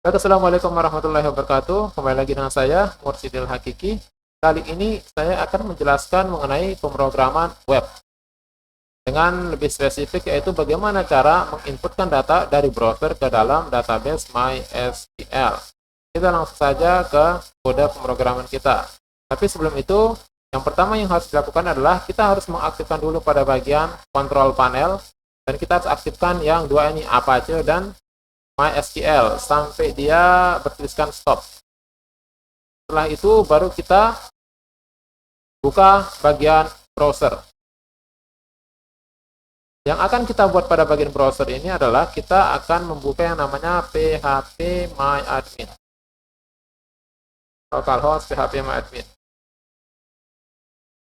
Baik, Assalamualaikum warahmatullahi wabarakatuh. Kembali lagi dengan saya, Mursidil Hakiki. Kali ini saya akan menjelaskan mengenai pemrograman web. Dengan lebih spesifik yaitu bagaimana cara menginputkan data dari browser ke dalam database MySQL. Kita langsung saja ke kode pemrograman kita. Tapi sebelum itu, yang pertama yang harus dilakukan adalah kita harus mengaktifkan dulu pada bagian control panel. Dan kita harus aktifkan yang dua ini, Apache dan MySQL sampai dia bertuliskan stop. Setelah itu baru kita buka bagian browser. Yang akan kita buat pada bagian browser ini adalah kita akan membuka yang namanya phpMyAdmin. Localhost phpMyAdmin.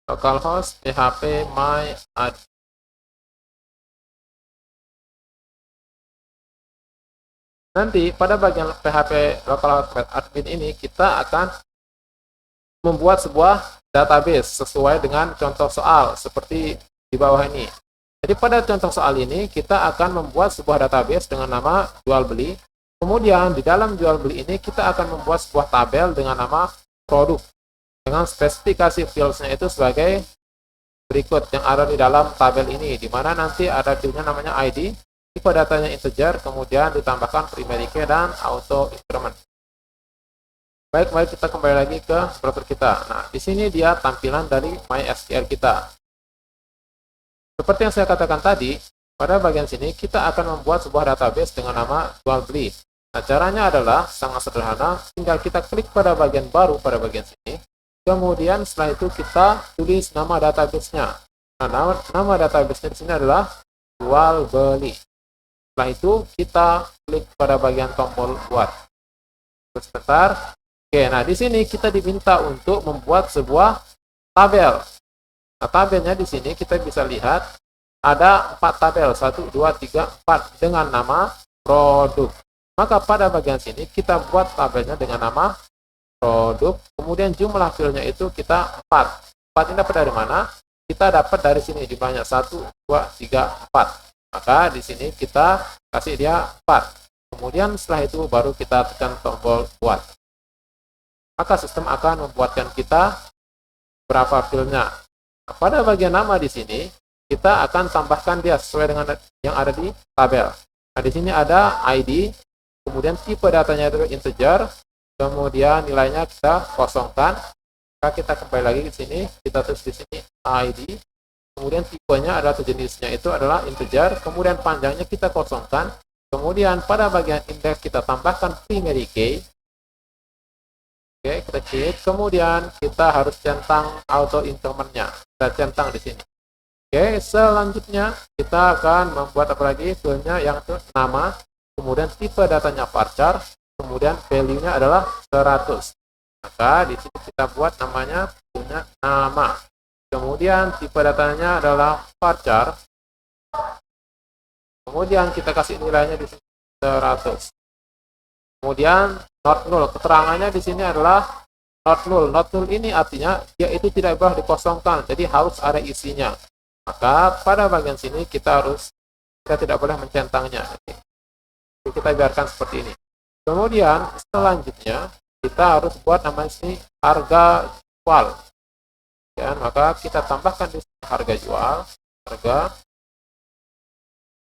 Localhost phpMyAdmin. Nanti pada bagian PHP localhost admin ini kita akan membuat sebuah database sesuai dengan contoh soal seperti di bawah ini. Jadi pada contoh soal ini kita akan membuat sebuah database dengan nama jual beli. Kemudian di dalam jual beli ini kita akan membuat sebuah tabel dengan nama produk dengan spesifikasi fields-nya itu sebagai berikut yang ada di dalam tabel ini, di mana nanti ada field-nya namanya ID, tipe datanya integer, kemudian ditambahkan primary key dan auto increment. Baik, mari kita kembali lagi ke browser kita. Nah, di sini dia tampilan dari MySQL kita. Seperti yang saya katakan tadi, pada bagian sini kita akan membuat sebuah database dengan nama jual beli. Nah, caranya adalah sangat sederhana, tinggal kita klik pada bagian baru pada bagian sini. Kemudian setelah itu kita tulis nama database-nya. Nah, nama database-nya di sini adalah jual beli. Setelah itu kita klik pada bagian tombol buat. Sebentar. Oke, nah di sini kita diminta untuk membuat sebuah tabel. Nah, tabelnya di sini kita bisa lihat ada 4 tabel, 1, 2, 3, 4 dengan nama produk. Maka pada bagian sini kita buat tabelnya dengan nama produk, kemudian jumlah filenya itu kita 4. 4 ini dapat dari mana? Kita dapat dari sini jumlahnya 1, 2, 3, 4. Maka di sini kita kasih dia 4. Kemudian setelah itu baru kita tekan tombol buat. Maka sistem akan membuatkan kita berapa filenya. Nah, pada bagian nama di sini kita akan tambahkan dia sesuai dengan yang ada di tabel. Nah, di sini ada ID, kemudian tipe datanya itu integer, kemudian nilainya kita kosongkan. Maka kita kembali lagi di sini, kita tulis di sini ID, kemudian tipenya adalah jenisnya itu adalah integer, kemudian panjangnya kita kosongkan, kemudian pada bagian index kita tambahkan primary key. Oke, kita klik, kemudian kita harus centang auto increment-nya. Kita centang di sini. Oke, selanjutnya kita akan membuat apa lagi? Filenya yang itu nama, kemudian tipe datanya varchar, kemudian value-nya adalah 100. Maka di sini kita buat namanya filenya nama. Kemudian tipe datanya adalah varchar. Kemudian kita kasih nilainya di sini 100. Kemudian not null, keterangannya di sini adalah not null. Not null ini artinya dia itu tidak boleh dikosongkan, jadi harus ada isinya. Maka pada bagian sini kita tidak boleh mencentangnya. Jadi kita biarkan seperti ini. Kemudian selanjutnya kita harus buat namanya sini harga jual. Ya, maka kita tambahkan di sini harga jual, harga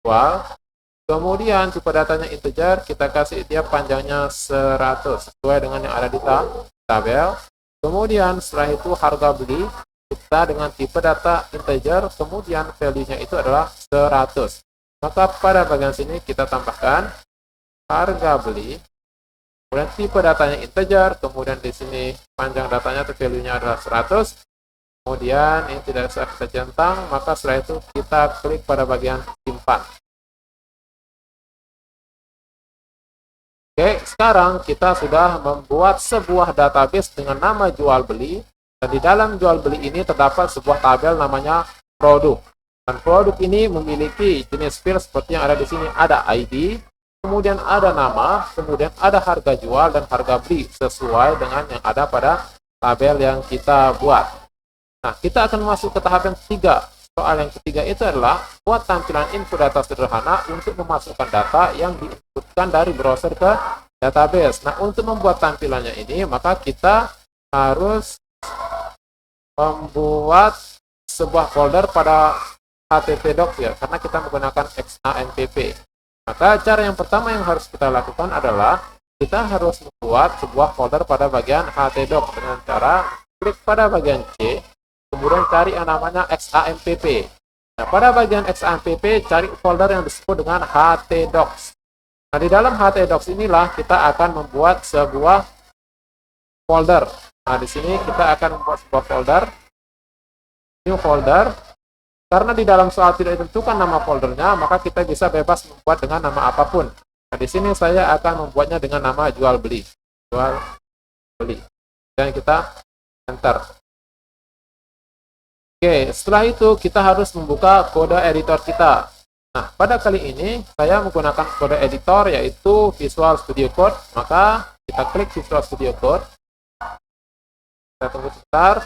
jual. Kemudian tipe datanya integer, kita kasih dia panjangnya 100 sesuai dengan yang ada di tabel. Kemudian setelah itu harga beli, kita dengan tipe data integer, kemudian value-nya itu adalah 100. Maka pada bagian sini kita tambahkan harga beli, kemudian tipe datanya integer, kemudian di sini panjang datanya atau value-nya adalah 100. Kemudian ini tidak bisa kita centang, maka setelah itu kita klik pada bagian simpan. Oke, sekarang kita sudah membuat sebuah database dengan nama jual beli, dan di dalam jual beli ini terdapat sebuah tabel namanya produk. Dan produk ini memiliki jenis field seperti yang ada di sini, ada ID, kemudian ada nama, kemudian ada harga jual dan harga beli sesuai dengan yang ada pada tabel yang kita buat. Nah, kita akan masuk ke tahap yang ketiga. Soal yang ketiga itu adalah buat tampilan info data sederhana untuk memasukkan data yang diinputkan dari browser ke database. Nah, untuk membuat tampilannya ini, maka kita harus membuat sebuah folder pada htdocs ya, karena kita menggunakan XAMPP. Maka cara yang pertama yang harus kita lakukan adalah kita harus membuat sebuah folder pada bagian htdocs dengan cara klik pada bagian C, kemudian cari yang namanya XAMPP. Nah, pada bagian XAMPP cari folder yang disebut dengan htdocs. Nah, di dalam htdocs inilah kita akan membuat sebuah folder. Nah, di sini kita akan membuat sebuah folder, new folder. Karena di dalam soal tidak ditentukan nama foldernya, maka kita bisa bebas membuat dengan nama apapun. Nah, di sini saya akan membuatnya dengan nama jual beli. Jual beli. Dan kita enter. Oke, setelah itu kita harus membuka kode editor kita. Nah, pada kali ini saya menggunakan kode editor yaitu Visual Studio Code. Maka kita klik Visual Studio Code. Kita tunggu sebentar.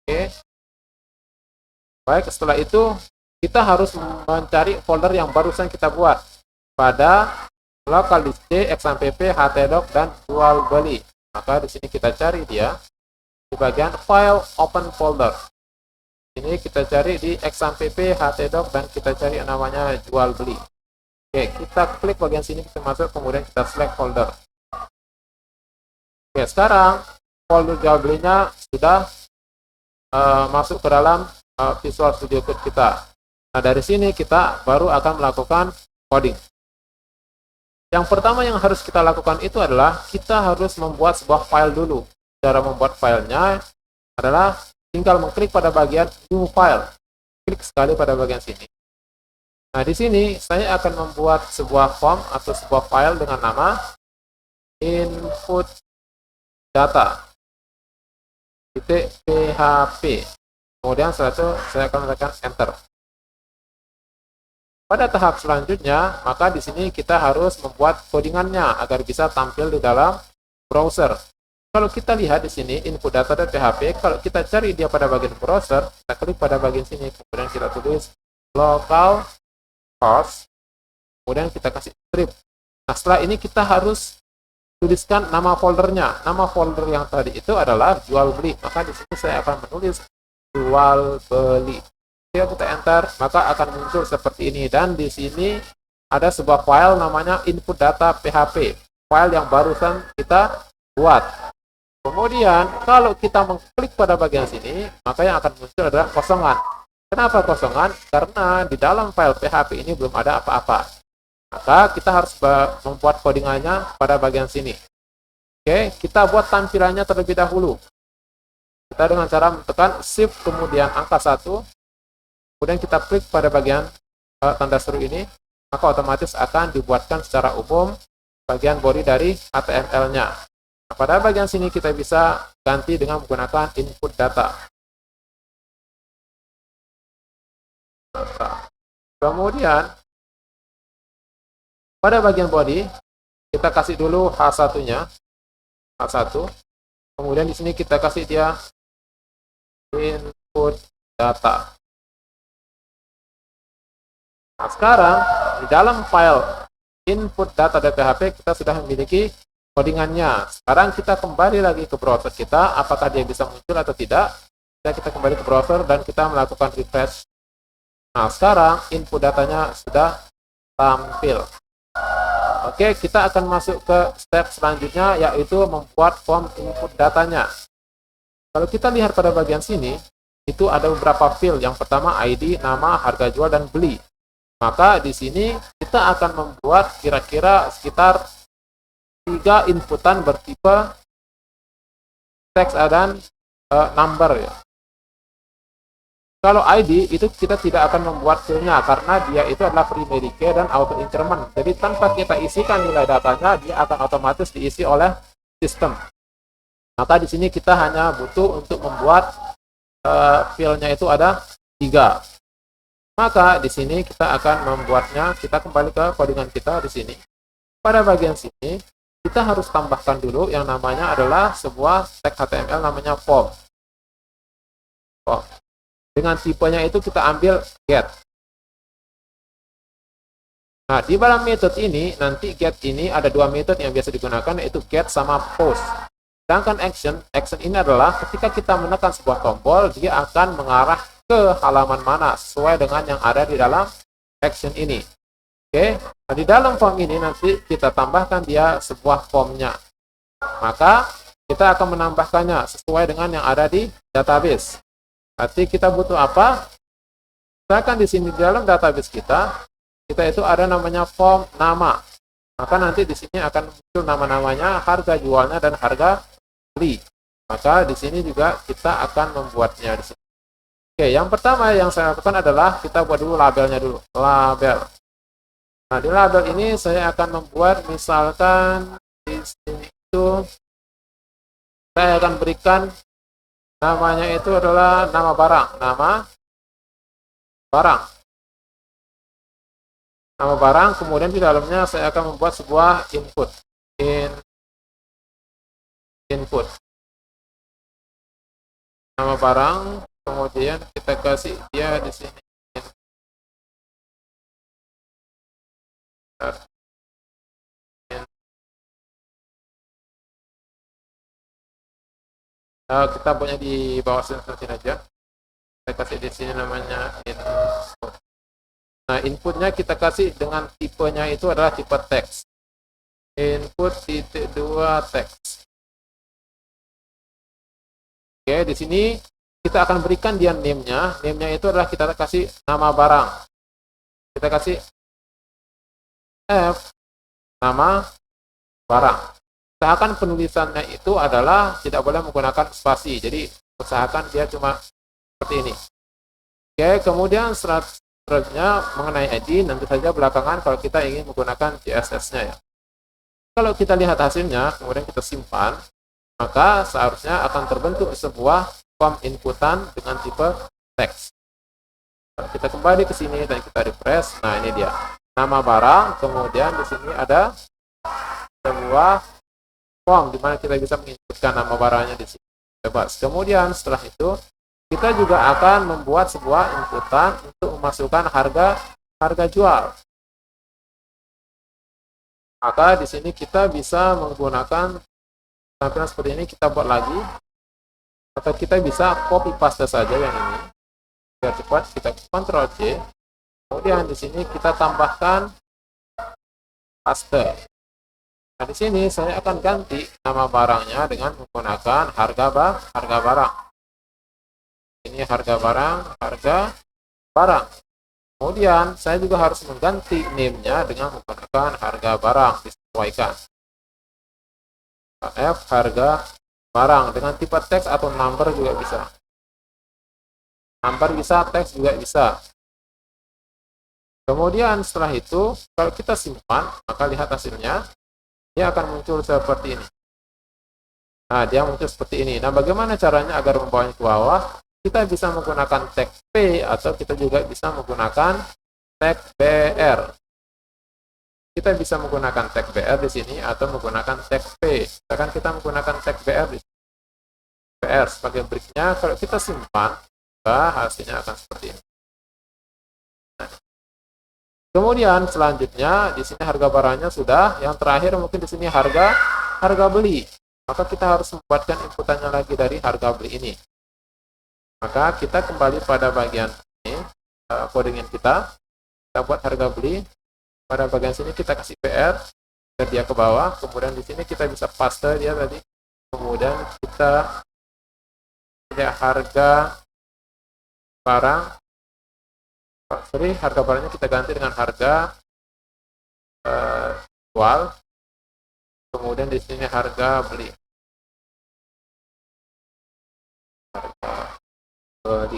Oke. Baik, setelah itu kita harus mencari folder yang barusan kita buat pada localdisk XAMPP, htdocs, dan jual beli. Maka di sini kita cari dia di bagian file open folder. Ini kita cari di XAMPP, htdocs, dan kita cari yang namanya jual beli. Oke, kita klik bagian sini, kita masuk, kemudian kita select folder. Oke, sekarang folder jual belinya sudah masuk ke dalam Visual Studio Code kita. Nah, dari sini kita baru akan melakukan coding. Yang pertama yang harus kita lakukan itu adalah kita harus membuat sebuah file dulu. Cara membuat filenya adalah tinggal mengklik pada bagian New File. Klik sekali pada bagian sini. Nah, di sini saya akan membuat sebuah form atau sebuah file dengan nama input data .php. Kemudian setelah itu saya akan tekan enter. Pada tahap selanjutnya, maka di sini kita harus membuat codingannya agar bisa tampil di dalam browser. Kalau kita lihat di sini input data.php, kalau kita cari dia pada bagian browser, kita klik pada bagian sini, kemudian kita tulis localhost, kemudian kita kasih script. Nah, setelah ini kita harus tuliskan nama foldernya. Nama folder yang tadi itu adalah jual beli. Maka di sini saya akan menulis jual beli. Jika kita enter, maka akan muncul seperti ini. Dan di sini ada sebuah file namanya input data php, file yang barusan kita buat. Kemudian kalau kita mengklik pada bagian sini, maka yang akan muncul adalah kosongan. Kenapa kosongan? Karena di dalam file php ini belum ada apa-apa. Maka kita harus membuat codingannya pada bagian sini. Oke, kita buat tampilannya terlebih dahulu. Kita dengan cara menekan shift kemudian angka 1, kemudian kita klik pada bagian tanda seru ini, maka otomatis akan dibuatkan secara umum bagian body dari HTML-nya. Nah, pada bagian sini kita bisa ganti dengan menggunakan input data. Kemudian pada bagian body, kita kasih dulu H1-nya, H1. Kemudian di sini kita kasih dia input data. Nah, sekarang di dalam file input data.php kita sudah memiliki codingannya. Sekarang kita kembali lagi ke browser kita, apakah dia bisa muncul atau tidak. Kita kembali ke browser dan kita melakukan refresh. Nah, sekarang input datanya sudah tampil. Oke, kita akan masuk ke step selanjutnya, yaitu membuat form input datanya. Kalau kita lihat pada bagian sini, itu ada beberapa field. Yang pertama ID, nama, harga jual, dan beli. Maka di sini kita akan membuat kira-kira sekitar 3 inputan bertipe teks dan number ya. Kalau ID itu kita tidak akan membuat fieldnya karena dia itu adalah primary key dan auto increment. Jadi tanpa kita isikan nilai datanya, dia akan otomatis diisi oleh sistem. Maka di sini kita hanya butuh untuk membuat fieldnya itu ada 3. Maka di sini kita akan membuatnya. Kita kembali ke codingan kita di sini. Pada bagian sini kita harus tambahkan dulu yang namanya adalah sebuah tag HTML namanya form. Dengan tipenya itu kita ambil get. Nah, di dalam metode ini, nanti get ini ada dua metode yang biasa digunakan, yaitu get sama post. Sedangkan action ini adalah ketika kita menekan sebuah tombol, dia akan mengarah ke halaman mana sesuai dengan yang ada di dalam action ini. Oke, nah di dalam form ini nanti kita tambahkan dia sebuah formnya. Maka kita akan menambahkannya sesuai dengan yang ada di database. Nanti kita butuh apa? Misalkan di sini di dalam database kita itu ada namanya form nama. Maka nanti di sini akan muncul nama-namanya, harga jualnya dan harga beli. Maka di sini juga kita akan membuatnya di sini. Oke, yang pertama yang saya lakukan adalah kita buat dulu labelnya dulu. Label. Nah, di label ini saya akan membuat misalkan di sini itu saya akan berikan namanya itu adalah nama barang, nama barang. Nama barang, kemudian di dalamnya saya akan membuat sebuah input. Input. Nama barang, kemudian kita kasih dia di sini. Kita punya di bawah sini aja. Saya kasih di sini namanya input. Nah, inputnya kita kasih dengan tipenya itu adalah tipe teks. Input titik 2 teks. Oke, di sini kita akan berikan dia name-nya. Name-nya itu adalah kita kasih nama barang. Kita kasih F, nama barang. Usahakan penulisannya itu adalah tidak boleh menggunakan spasi. Jadi, usahakan dia cuma seperti ini. Oke, kemudian selanjutnya mengenai ID, nanti saja belakangan kalau kita ingin menggunakan CSS-nya ya. Kalau kita lihat hasilnya, kemudian kita simpan, maka seharusnya akan terbentuk sebuah form inputan dengan tipe teks. Kalau kita kembali ke sini dan kita refresh, nah ini dia. Nama barang, kemudian di sini ada sebuah form di mana kita bisa menginputkan nama barangnya di sini. Bebas. Kemudian setelah itu kita juga akan membuat sebuah inputan untuk memasukkan harga jual. Maka di sini kita bisa menggunakan tampilan seperti ini, kita buat lagi. Atau kita bisa copy paste saja yang ini. Biar cepat, kita Ctrl C. Kemudian di sini kita tambahkan paste. Nah, di sini saya akan ganti nama barangnya dengan menggunakan harga barang. Ini harga barang. Kemudian saya juga harus mengganti name-nya dengan menggunakan harga barang, disesuaikan. F harga barang dengan tipe teks atau number juga bisa. Number bisa, teks juga bisa. Kemudian setelah itu kalau kita simpan, maka lihat hasilnya, dia akan muncul seperti ini. Nah, dia muncul seperti ini. Nah, bagaimana caranya agar membawanya ke bawah? Kita bisa menggunakan tag P atau kita juga bisa menggunakan tag BR. Kita bisa menggunakan tag BR di sini atau menggunakan tag P. Misalkan kita menggunakan tag BR di sini. BR sebagai breaknya, kalau kita simpan, maka hasilnya akan seperti ini. Nah, kemudian selanjutnya di sini harga barangnya sudah. Yang terakhir mungkin di sini harga beli. Maka kita harus membuatkan inputannya lagi dari harga beli ini. Maka kita kembali pada bagian ini, codingan kita buat harga beli. Pada bagian sini kita kasih PR, biar dia ke bawah. Kemudian di sini kita bisa paste dia tadi. Kemudian kita lihat harga barang. Harga barangnya kita ganti dengan harga jual. Kemudian di sini harga beli.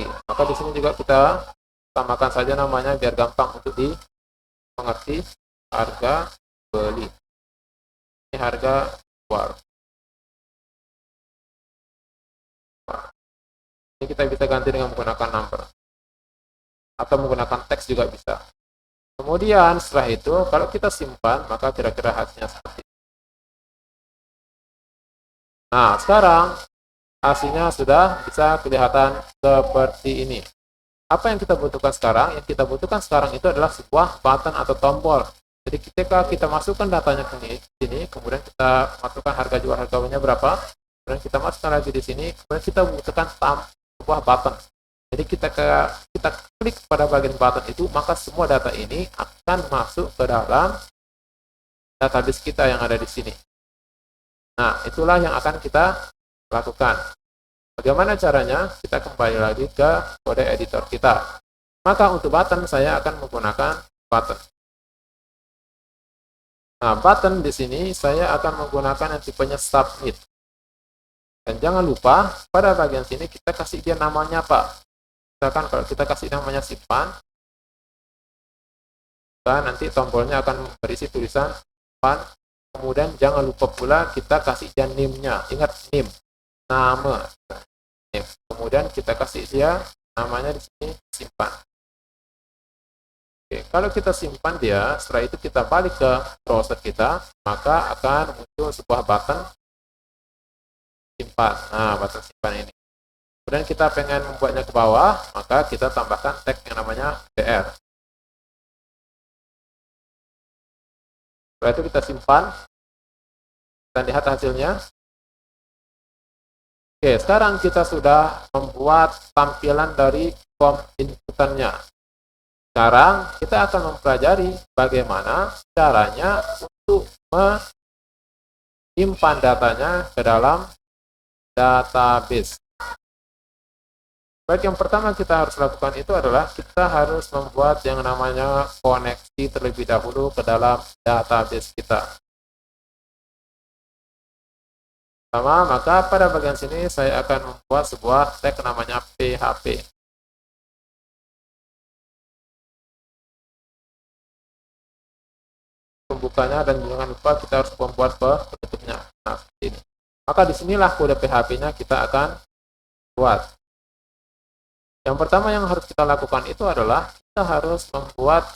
Maka di sini juga kita tambahkan saja namanya biar gampang untuk dimengerti. Harga beli. Ini harga jual. Ini kita bisa ganti dengan menggunakan number atau menggunakan teks juga bisa. Kemudian setelah itu kalau kita simpan, maka kira-kira hasilnya seperti ini. Nah, sekarang hasilnya sudah bisa kelihatan seperti ini. Apa yang kita butuhkan sekarang? Yang kita butuhkan sekarang itu adalah sebuah button atau tombol. Jadi ketika kita masukkan datanya ke sini, kemudian kita masukkan harga jual harga belinya berapa, kemudian kita masukkan lagi di sini, kemudian kita membutuhkan sebuah button. Jadi kita klik pada bagian button itu, maka semua data ini akan masuk ke dalam database kita yang ada di sini. Nah, itulah yang akan kita lakukan. Bagaimana caranya? Kita kembali lagi ke kode editor kita. Maka untuk button saya akan menggunakan button. Nah, button di sini saya akan menggunakan yang tipenya submit. Dan jangan lupa pada bagian sini kita kasih dia namanya apa. Misalkan kalau kita kasih namanya simpan, dan nanti tombolnya akan berisi tulisan simpan. Kemudian jangan lupa pula kita kasih dia name-nya. Ingat name, nama. Name. Kemudian kita kasih dia namanya di sini simpan. Oke, kalau kita simpan dia, setelah itu kita balik ke browser kita, maka akan muncul sebuah button simpan. Nah, button simpan ini. Kemudian kita pengen membuatnya ke bawah, maka kita tambahkan tag yang namanya br. Setelah itu kita simpan dan lihat hasilnya. Oke, sekarang kita sudah membuat tampilan dari form inputannya. Sekarang kita akan mempelajari bagaimana caranya untuk menyimpan datanya ke dalam database. Baik, yang pertama kita harus lakukan itu adalah kita harus membuat yang namanya koneksi terlebih dahulu ke dalam database kita. Pertama, maka pada bagian sini saya akan membuat sebuah tag namanya PHP. Pembukanya, dan jangan lupa kita harus membuat penutupnya. Nah, seperti ini. Maka disinilah kode PHP-nya kita akan buat. Yang pertama yang harus kita lakukan itu adalah kita harus membuat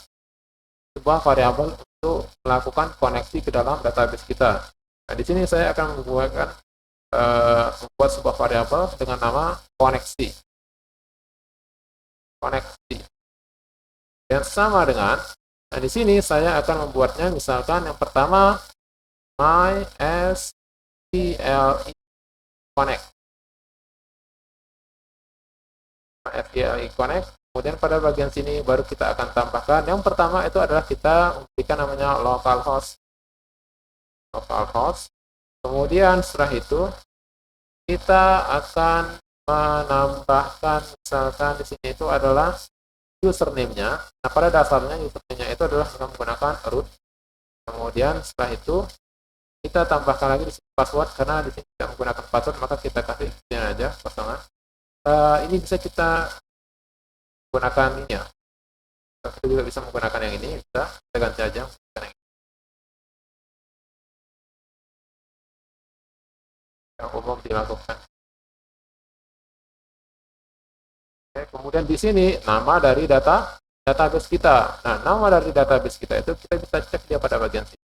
sebuah variabel untuk melakukan koneksi ke dalam database kita. Nah, di sini saya akan membuat sebuah variabel dengan nama koneksi. Koneksi. Dan sama dengan, nah di sini saya akan membuatnya misalkan yang pertama MySQL connect. MySQL connect. Kemudian pada bagian sini baru kita akan tambahkan. Yang pertama itu adalah kita memberikan namanya localhost. Localhost. Kemudian setelah itu kita akan menambahkan misalkan di sini itu adalah username-nya. Nah, pada dasarnya username-nya itu adalah dengan menggunakan root. Kemudian setelah itu kita tambahkan lagi di sini password, karena di sini tidak menggunakan password maka kita kasih ini aja kosongan. Ini bisa kita gunakan ini ya. Kita juga bisa menggunakan yang ini, bisa kita ganti aja yang umum dilakukan. Oke, kemudian di sini nama dari database kita. Nah, nama dari database kita itu kita bisa cek dia pada bagian sini.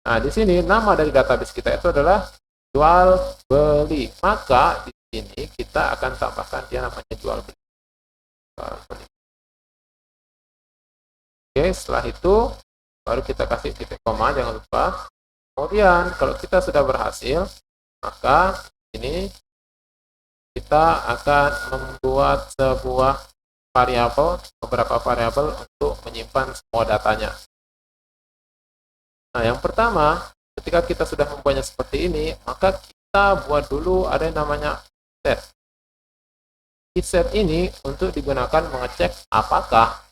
Nah, di sini nama dari database kita itu adalah jual beli. Maka di sini kita akan tambahkan dia namanya jual beli. Oke, setelah itu baru kita kasih titik koma, jangan lupa. Kemudian kalau kita sudah berhasil, maka ini kita akan membuat sebuah variabel, beberapa variabel untuk menyimpan semua datanya. Nah, yang pertama, ketika kita sudah membuatnya seperti ini, maka kita buat dulu ada yang namanya set. Set ini untuk digunakan mengecek apakah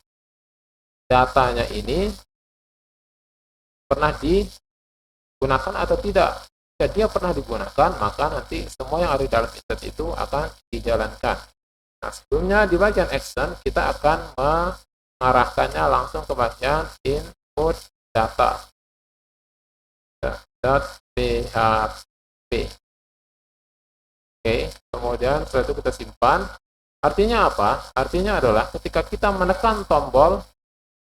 datanya ini pernah digunakan atau tidak. Jika dia pernah digunakan, maka nanti semua yang ada di dalam set itu akan dijalankan. Nah, sebelumnya di bagian action kita akan mengarahkannya langsung ke bagian input data. .php. Oke, kemudian setelah itu kita simpan. Artinya apa? Artinya adalah ketika kita menekan tombol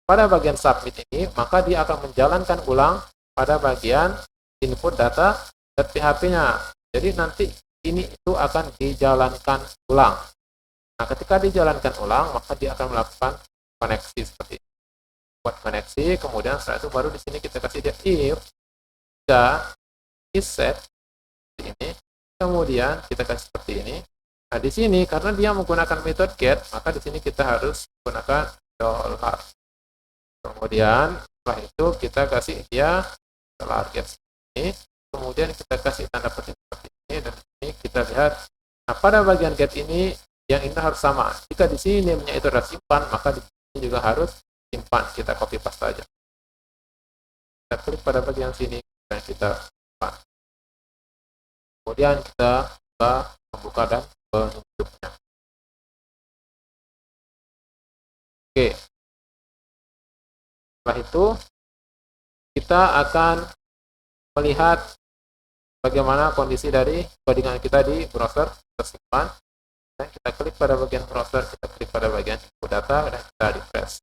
pada bagian submit ini, maka dia akan menjalankan ulang pada bagian input data .php-nya. Jadi nanti ini itu akan dijalankan ulang. Nah, ketika dijalankan ulang, maka dia akan melakukan koneksi seperti ini. buat koneksi, kemudian setelah itu baru di sini kita kasih dia if jika is set ini, kemudian kita kasih seperti ini. Nah, di sini karena dia menggunakan metode get, maka di sini kita harus menggunakan dollar. Kemudian setelah itu kita kasih dia dollar get ini, kemudian kita kasih tanda petik seperti ini, dan ini kita lihat. Nah, pada bagian get ini yang ini harus sama. Jika di sini name-nya itu adalah simpan, maka di sini juga harus simpan. Kita copy paste saja. Kita klik pada bagian sini dan kita simpan. Kemudian kita membuka dan menutupnya. Oke. Setelah itu kita akan melihat bagaimana kondisi dari codingan kita di browser. Kita simpan dan kita klik pada bagian browser, kita klik pada bagian input data dan kita refresh.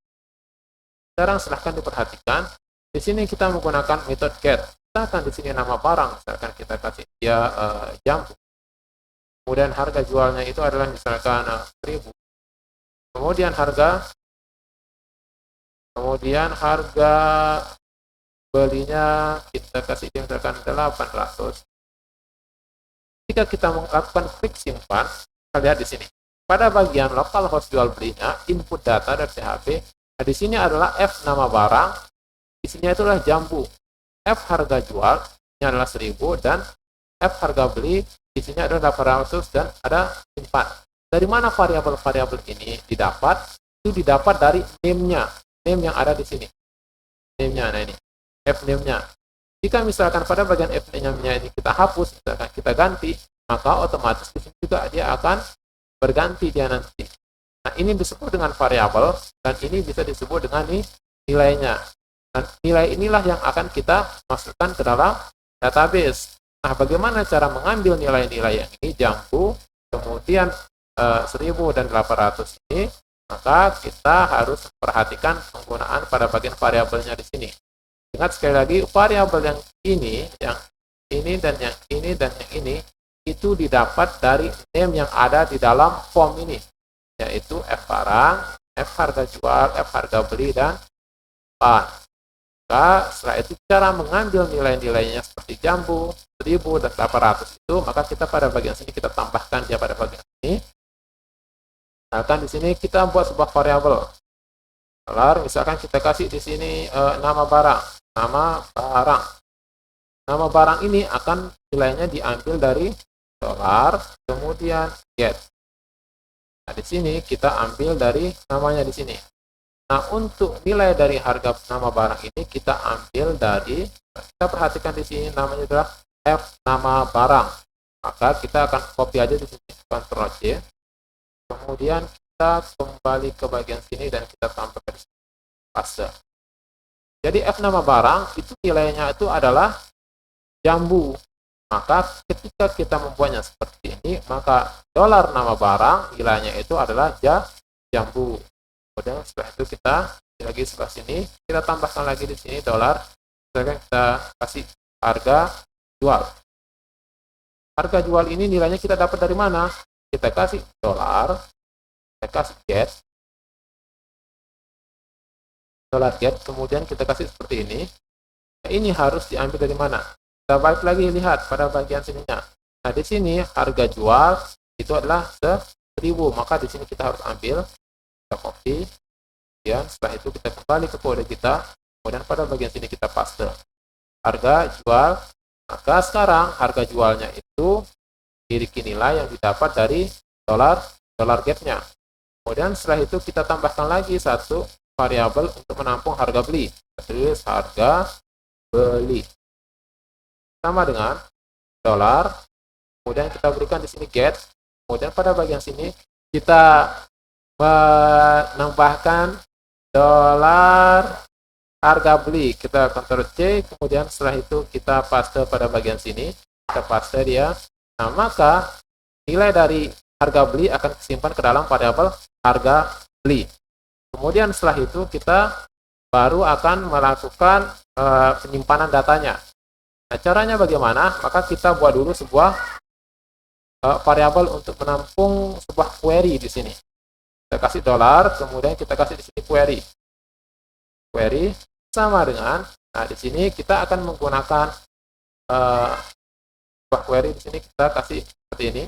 Sekarang silahkan diperhatikan. Di sini kita menggunakan metode get. Misalkan di sini nama barang, misalkan kita kasih dia jambu. Kemudian harga jualnya itu adalah misalkan 1.000. Kemudian harga belinya kita kasih dia misalkan 800. Jika kita melakukan klik simpan, kita lihat di sini. Pada bagian localhost jual belinya, input data dari PHP. Nah, di sini adalah F nama barang, isinya itu adalah jambu. F harga jual, ini adalah 1.000, dan F harga beli, isinya adalah 800, dan ada simpan. Dari mana variabel-variabel ini didapat? Itu didapat dari name-nya, name yang ada di sini. Name-nya, nah ini, F name-nya. Jika misalkan pada bagian F name-nya ini kita hapus, misalkan kita ganti, maka otomatis di sini juga dia akan berganti dia nanti. Nah, ini disebut dengan variabel, dan ini bisa disebut dengan nilainya. Dan nilai inilah yang akan kita masukkan ke dalam database. Nah, bagaimana cara mengambil nilai-nilai yang ini, jambu, kemudian 1.000 dan 800 ini, maka kita harus perhatikan penggunaan pada bagian variabelnya di sini. Ingat sekali lagi, variabel yang ini, dan yang ini, dan yang ini, itu didapat dari name yang ada di dalam form ini, yaitu F barang, F harga jual, F harga beli, dan pan. Maka setelah itu cara mengambil nilai-nilainya seperti jambu, 1.000 dan 800 itu, maka kita pada bagian sini kita tambahkan dia pada bagian ini. Misalkan di sini kita buat sebuah variabel. Misalkan kita kasih di sini nama barang. Nama barang ini akan nilainya diambil dari dollar, kemudian get. Nah, di sini kita ambil dari namanya di sini. Nah, untuk nilai dari harga nama barang ini kita ambil dari, kita perhatikan di sini namanya adalah F nama barang. Maka kita akan copy aja di sini, Ctrl C. Kemudian kita kembali ke bagian sini dan kita tambahkan di sini, paste. Jadi F nama barang itu nilainya itu adalah jambu. Maka ketika kita membuatnya seperti ini, maka dollar nama barang nilainya itu adalah jambu. Kemudian setelah itu kita lagi sebelah sini, kita tambahkan lagi di sini dollar. Misalkan kita kasih harga jual. Harga jual ini nilainya kita dapat dari mana? Kita kasih dollar, kita kasih get, dollar get, kemudian kita kasih seperti ini. Nah, ini harus diambil dari mana? Kita balik lagi lihat pada bagian sininya. Nah, di sini harga jual itu adalah 1.000, maka di sini kita harus ambil, kita copy, kemudian setelah itu kita kembali ke kode kita, kemudian pada bagian sini kita paste harga jual. Maka sekarang harga jualnya itu memiliki nilai yang didapat dari dollar get-nya. Kemudian setelah itu kita tambahkan lagi satu variabel untuk menampung harga beli, yaitu harga beli sama dengan dollar. Kemudian kita berikan di sini get. Kemudian pada bagian sini kita menambahkan dollar harga beli. Kita Ctrl C, kemudian setelah itu kita paste pada bagian sini. Kita paste dia. Nah, maka nilai dari harga beli akan disimpan ke dalam variabel harga beli. Kemudian setelah itu kita baru akan melakukan penyimpanan datanya. Nah, caranya bagaimana? Maka kita buat dulu sebuah variabel untuk menampung sebuah query di sini. Kita kasih dollar, kemudian kita kasih di sini query. query sama dengan, nah di sini kita akan menggunakan sebuah query. Di sini kita kasih seperti ini.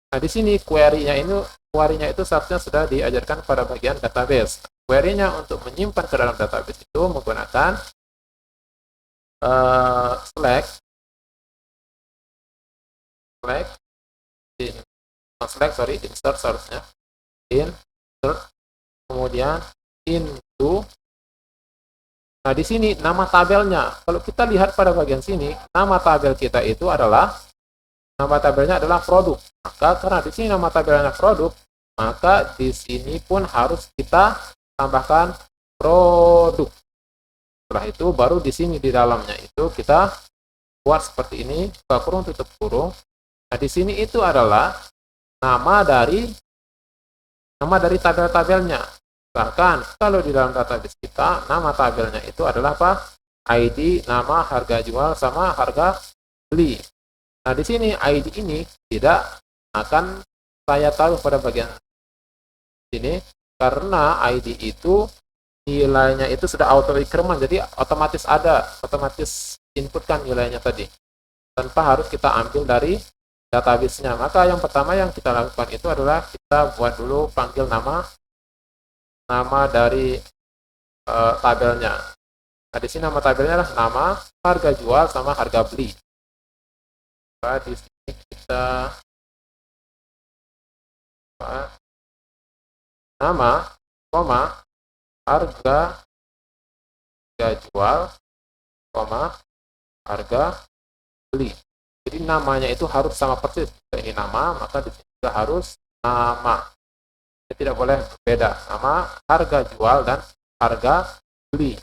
Nah di sini query-nya itu seharusnya sudah diajarkan pada bagian database. Query-nya untuk menyimpan ke dalam database itu menggunakan select insert seharusnya, insert, kemudian into. Nah di sini nama tabelnya, kalau kita lihat pada bagian sini, nama tabel kita itu adalah, nama tabelnya adalah produk. Maka karena di sini nama tabelnya produk, maka di sini pun harus kita tambahkan produk. Setelah itu baru di sini di dalamnya itu kita buat seperti ini, buka kurung tutup kurung. Nah di sini itu adalah nama dari tabel-tabelnya. Bahkan kalau di dalam database kita, nama tabelnya itu adalah apa? ID, nama, harga jual, sama harga beli. Nah, di sini ID ini tidak akan saya taruh pada bagian sini, karena ID itu nilainya itu sudah auto increment, jadi otomatis inputkan nilainya tadi, tanpa harus kita ambil dari database-nya. Maka yang pertama yang kita lakukan itu adalah kita buat dulu panggil nama dari tabelnya. Nah, di sini nama tabelnya adalah nama, harga jual, sama harga beli. Nah, di sini kita nama, koma, harga jual, koma, harga beli. Jadi namanya itu harus sama persis. Ini nama, maka di sini juga harus nama. Tidak boleh berbeda, nama, harga jual, dan harga beli.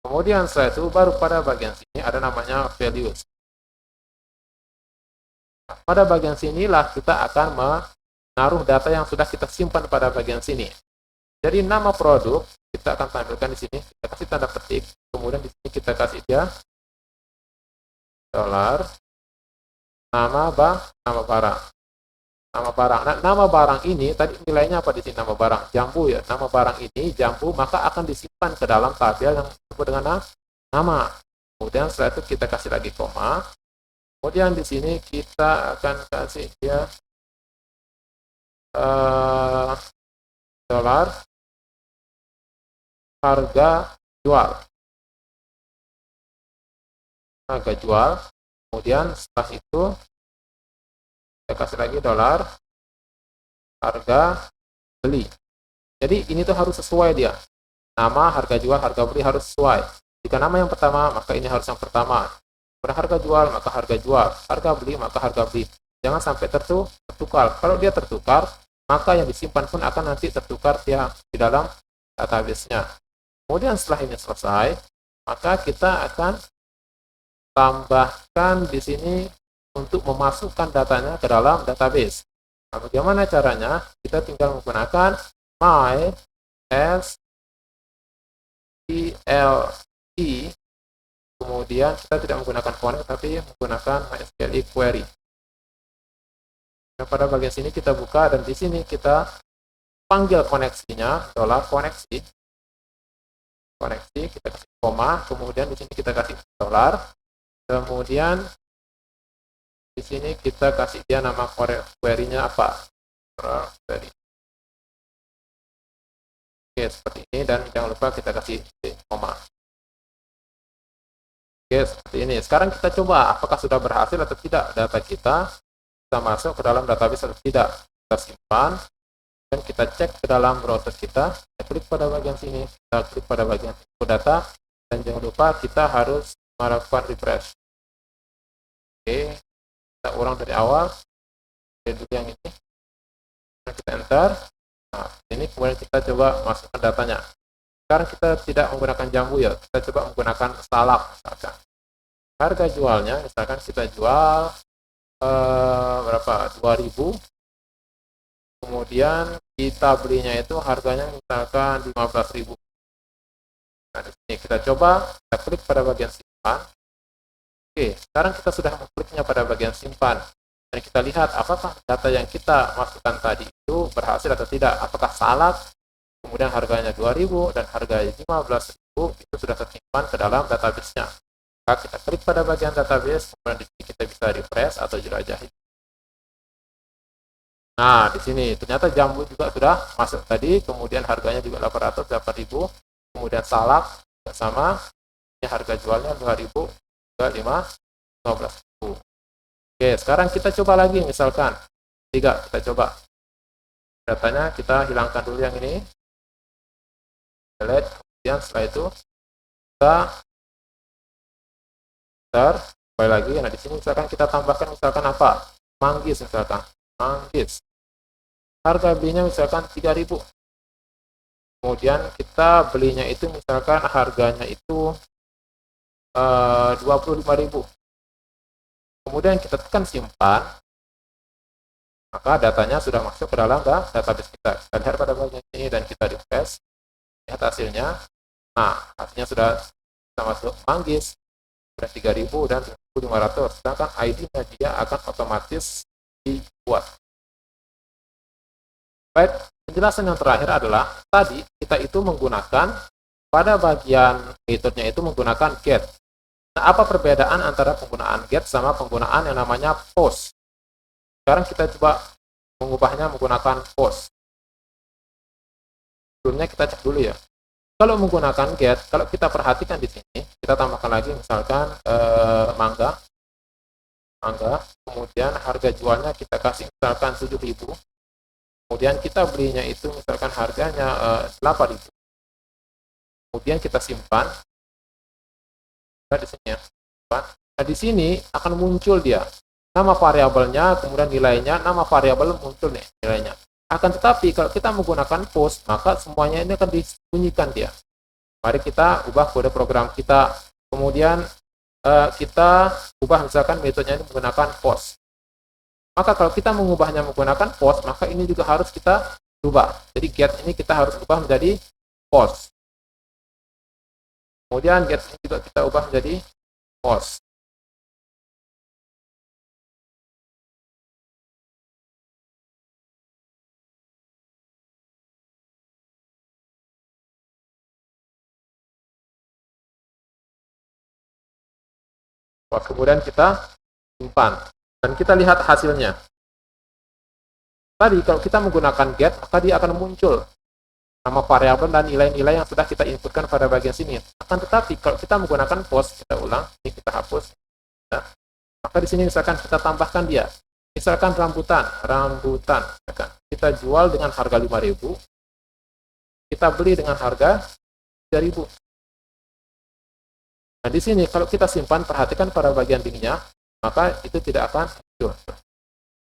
Kemudian setelah itu baru pada bagian sini ada namanya values. Nah, pada bagian sinilah kita akan menaruh data yang sudah kita simpan pada bagian sini. Jadi nama produk kita akan tampilkan di sini, kita kasih tanda petik, kemudian di sini kita kasih dia $, nama barang. Nah, nama barang ini tadi nilainya apa di sini? Nama barang jambu ya. Nama barang ini jambu, maka akan disimpan ke dalam tabel yang disebut dengan nama. Kemudian setelah itu kita kasih lagi koma. Kemudian di sini kita akan kasih dia $, harga jual. Kemudian setelah itu kita kasih lagi $, harga beli. Jadi ini tuh harus sesuai dia. Nama, harga jual, harga beli harus sesuai. Jika nama yang pertama, maka ini harus yang pertama. Pada harga jual, maka harga jual. Harga beli, maka harga beli. Jangan sampai tertukar. Kalau dia tertukar, maka yang disimpan pun akan nanti tertukar dia di dalam database-nya. Kemudian setelah ini selesai, maka kita akan tambahkan di sini untuk memasukkan datanya ke dalam database. Nah, bagaimana caranya? Kita tinggal menggunakan MySQL, kemudian kita tidak menggunakan connect, tapi menggunakan MySQL query. Nah, pada bagian sini kita buka, dan di sini kita panggil koneksinya, $koneksi, kita kasih koma, kemudian di sini kita kasih $, kemudian di sini kita kasih dia nama query-nya apa. Query. Oke, seperti ini, dan jangan lupa kita kasih koma. Oke, seperti ini. Sekarang kita coba apakah sudah berhasil atau tidak data kita masuk ke dalam database atau tidak. Kita simpan, dan kita cek ke dalam browser kita. Kita klik pada bagian sini, kita klik pada bagian info data, dan jangan lupa kita harus melakukan refresh. Oke, kita ulang dari awal, dulu yang ini, kita enter. Nah, ini kemudian kita coba masukkan datanya. Sekarang kita tidak menggunakan jambu ya, kita coba menggunakan salak misalkan. Harga jualnya misalkan kita jual berapa? 2.000. Kemudian kita belinya itu harganya misalkan 15.000. Nah, di sini kita coba, kita klik pada bagian simpan. Oke, sekarang kita sudah mengkliknya pada bagian simpan. Dan kita lihat apakah data yang kita masukkan tadi itu berhasil atau tidak. Apakah salak kemudian harganya 2.000 dan harganya 15.000 itu sudah tersimpan ke dalam database-nya. Maka kita klik pada bagian database, kemudian di sini kita bisa refresh atau jelajahi. Nah, di sini ternyata jambu juga sudah masuk tadi, kemudian harganya juga 800, 8.000, kemudian salak juga sama, ini harga jualnya 2.000, juga 15.000. Oke, sekarang kita coba lagi, misalkan 3, kita coba. Datanya kita hilangkan dulu yang ini, delete, kemudian setelah itu kita kembali lagi. Nah, di sini misalkan kita tambahkan misalkan apa? Manggis misalkan, manggis. Harga belinya misalkan 3.000. Kemudian kita belinya itu misalkan harganya itu 25.000. Kemudian kita tekan simpan, maka datanya sudah masuk ke dalam database kita. Kita lihat pada bagian ini dan kita refresh, lihat hasilnya. Nah, hasilnya sudah masuk manggis, sudah 3.000 dan 1.500, sedangkan ID-nya dia akan otomatis dibuat. Baik, penjelasan yang terakhir adalah tadi kita itu menggunakan pada bagian metodenya itu menggunakan get. Nah, apa perbedaan antara penggunaan get sama penggunaan yang namanya post? Sekarang kita coba mengubahnya menggunakan post. Sebelumnya kita cek dulu ya. Kalau menggunakan get, kalau kita perhatikan di sini, kita tambahkan lagi misalkan mangga, kemudian harga jualnya kita kasih misalkan 7.000. Kemudian kita belinya itu misalkan harganya 8.000. Kemudian kita simpan. Di sini ya. Nah, di sini akan muncul dia nama variabelnya, kemudian nilainya, nama variabel muncul nih nilainya. Akan tetapi kalau kita menggunakan post, maka semuanya ini akan disembunyikan dia. Mari kita ubah kode program kita. Kemudian kita ubah misalkan metodenya ini menggunakan post. Maka kalau kita mengubahnya menggunakan post, maka ini juga harus kita ubah. Jadi get ini kita harus ubah menjadi post. Kemudian get ini juga kita ubah menjadi post. Kemudian kita simpan. Dan kita lihat hasilnya. Tadi kalau kita menggunakan get, maka dia akan muncul nama variabel dan nilai-nilai yang sudah kita inputkan pada bagian sini. Akan tetapi kalau kita menggunakan post, kita ulang, ini kita hapus. Ya. Maka di sini misalkan kita tambahkan dia. Misalkan rambutan, misalkan. Kita jual dengan harga 5.000, kita beli dengan harga 3.000. Nah, di sini kalau kita simpan, perhatikan pada bagian linknya, maka itu tidak akan muncul.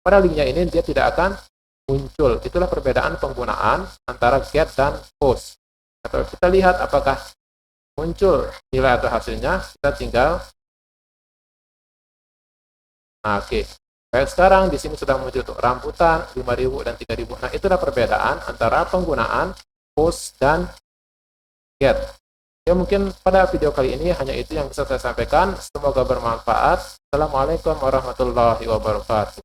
Pada linknya ini dia tidak akan muncul. Itulah perbedaan penggunaan antara get dan post. Atau kita lihat apakah muncul nilai atau hasilnya, kita tinggal. Nah, oke. Baik, sekarang di sini sudah muncul untuk rambutan 5.000 dan 3.000. Nah, itulah perbedaan antara penggunaan post dan get. Ya, mungkin pada video kali ini hanya itu yang bisa saya sampaikan. Semoga bermanfaat. Assalamualaikum warahmatullahi wabarakatuh.